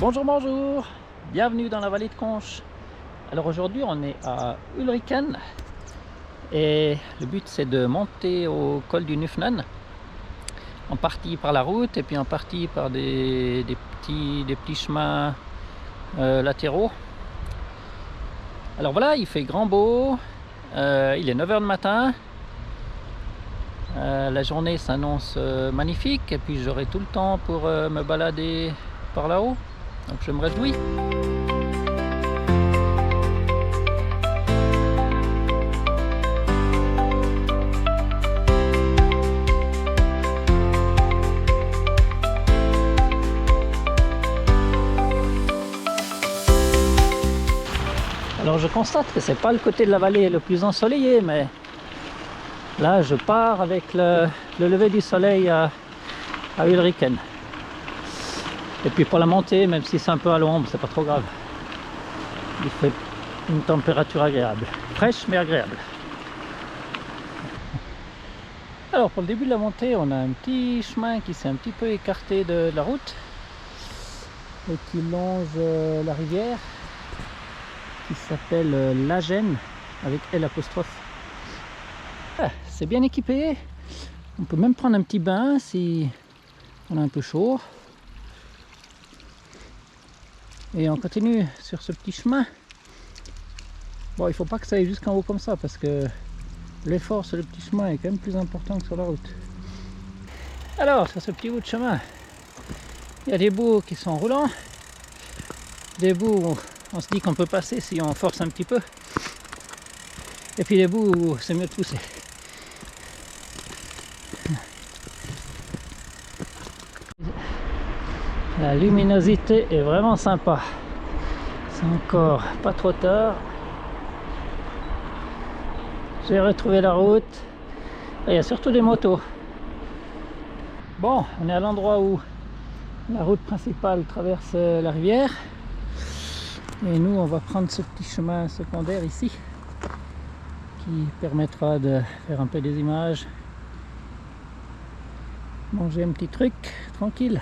Bonjour, bonjour, bienvenue dans la vallée de Conches. Alors aujourd'hui on est à Ulriken et le but c'est de monter au col du Nufnen, en partie par la route et puis en partie par des petits chemins latéraux. Alors voilà, il fait grand beau, il est 9 h du matin, la journée s'annonce magnifique et puis j'aurai tout le temps pour me balader par là-haut. Donc je me réjouis. Alors je constate que c'est pas le côté de la vallée le plus ensoleillé, mais là je pars avec le lever du soleil à Ulriken. Et puis pour la montée, même si c'est un peu à l'ombre, c'est pas trop grave. Il fait une température agréable. Fraîche mais agréable. Alors pour le début de la montée, on a un petit chemin qui s'est un petit peu écarté de la route et qui longe la rivière qui s'appelle l'Agen avec L apostrophe. Ah, c'est bien équipé. On peut même prendre un petit bain si on a un peu chaud. Et on continue sur ce petit chemin. Bon, il faut pas que ça aille jusqu'en haut comme ça parce que l'effort sur le petit chemin est quand même plus important que sur la route. Alors, sur ce petit bout de chemin, il y a des bouts qui sont roulants, des bouts où on se dit qu'on peut passer si on force un petit peu, et puis des bouts où c'est mieux de pousser. La luminosité est vraiment sympa. C'est encore pas trop tard. J'ai retrouvé la route. Et il y a surtout des motos. Bon, on est à l'endroit où la route principale traverse la rivière. Et nous, on va prendre ce petit chemin secondaire ici, qui permettra de faire un peu des images. Manger un petit truc, tranquille.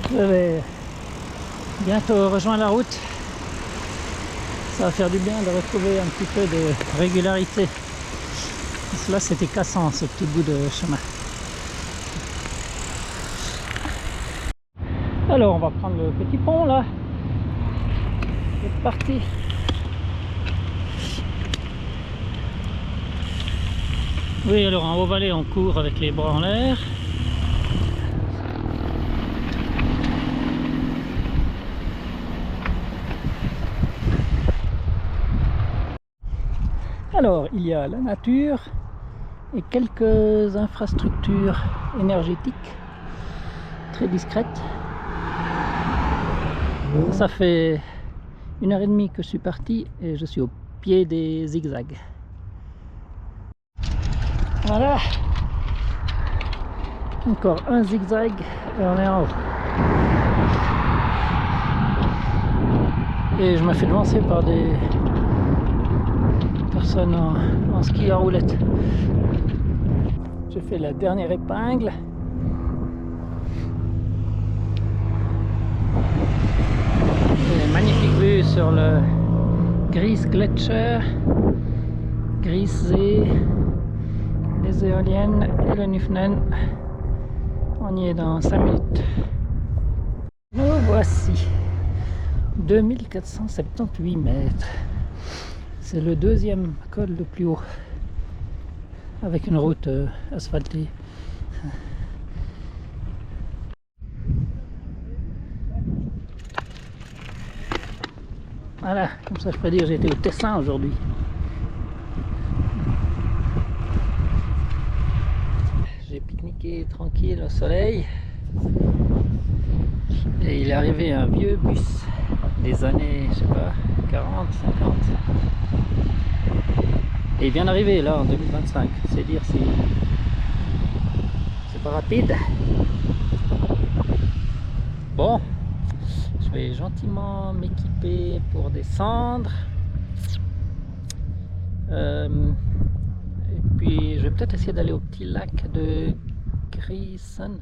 Je vais bientôt rejoindre la route. Ça va faire du bien de retrouver un petit peu de régularité. Parce que là c'était cassant ce petit bout de chemin. Alors on va prendre le petit pont là. C'est parti. Oui, alors en haut-vallée on court avec les bras en l'air. Alors, il y a la nature et quelques infrastructures énergétiques très discrètes. Ça fait 1h30 que je suis parti et je suis au pied des zigzags. Voilà. Encore un zigzag et on est en haut. Et je me fais devancer par des personnes en ski à roulette. J'ai fait la dernière épingle. Une magnifique vue sur le Griesgletscher, Griessee, les éoliennes et le Nufnen. On y est dans 5 minutes. Nous voici, 2478 mètres. C'est le deuxième col le plus haut, avec une route asphaltée. Voilà, comme ça je pourrais dire que j'ai été au Tessin aujourd'hui. J'ai pique-niqué tranquille au soleil. Et il est arrivé un vieux bus des années, je sais pas, 40, 50. Et il vient d'arriver là en 2025. C'est dire si c'est pas rapide. Bon, je vais gentiment m'équiper pour descendre. Et puis je vais peut-être essayer d'aller au petit lac de Grisen.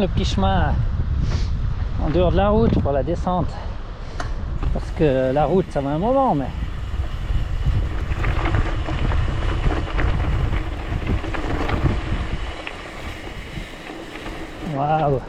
Le petit chemin en dehors de la route pour la descente, parce que la route ça va un moment, mais waouh.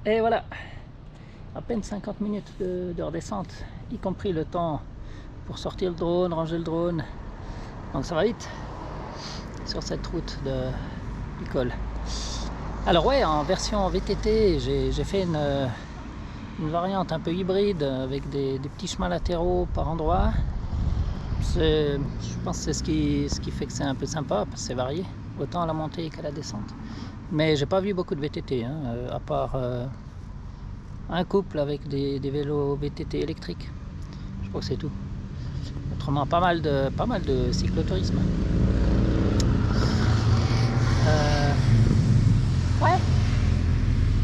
Et voilà, à peine 50 minutes de redescente, y compris le temps pour sortir le drone, ranger le drone. Donc ça va vite sur cette route du col. Alors ouais, en version VTT, j'ai fait une variante un peu hybride avec des petits chemins latéraux par endroits. Je pense que c'est ce qui fait que c'est un peu sympa, parce que c'est varié, autant à la montée qu'à la descente. Mais j'ai pas vu beaucoup de VTT, hein, à part un couple avec des vélos VTT électriques. Je crois que c'est tout. Autrement, pas mal de cyclotourisme. Ouais.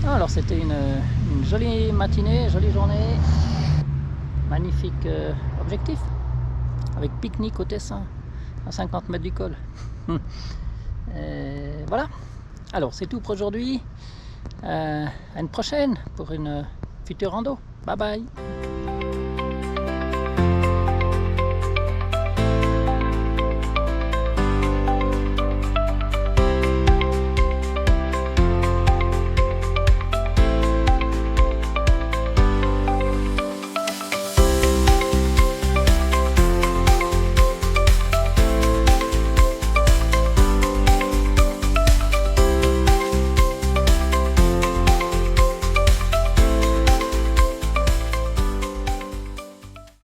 Alors c'était une jolie matinée, jolie journée. Magnifique objectif. Avec pique-nique au Tessin, à 50 mètres du col. Voilà. Alors c'est tout pour aujourd'hui. À une prochaine pour une future rando. Bye bye.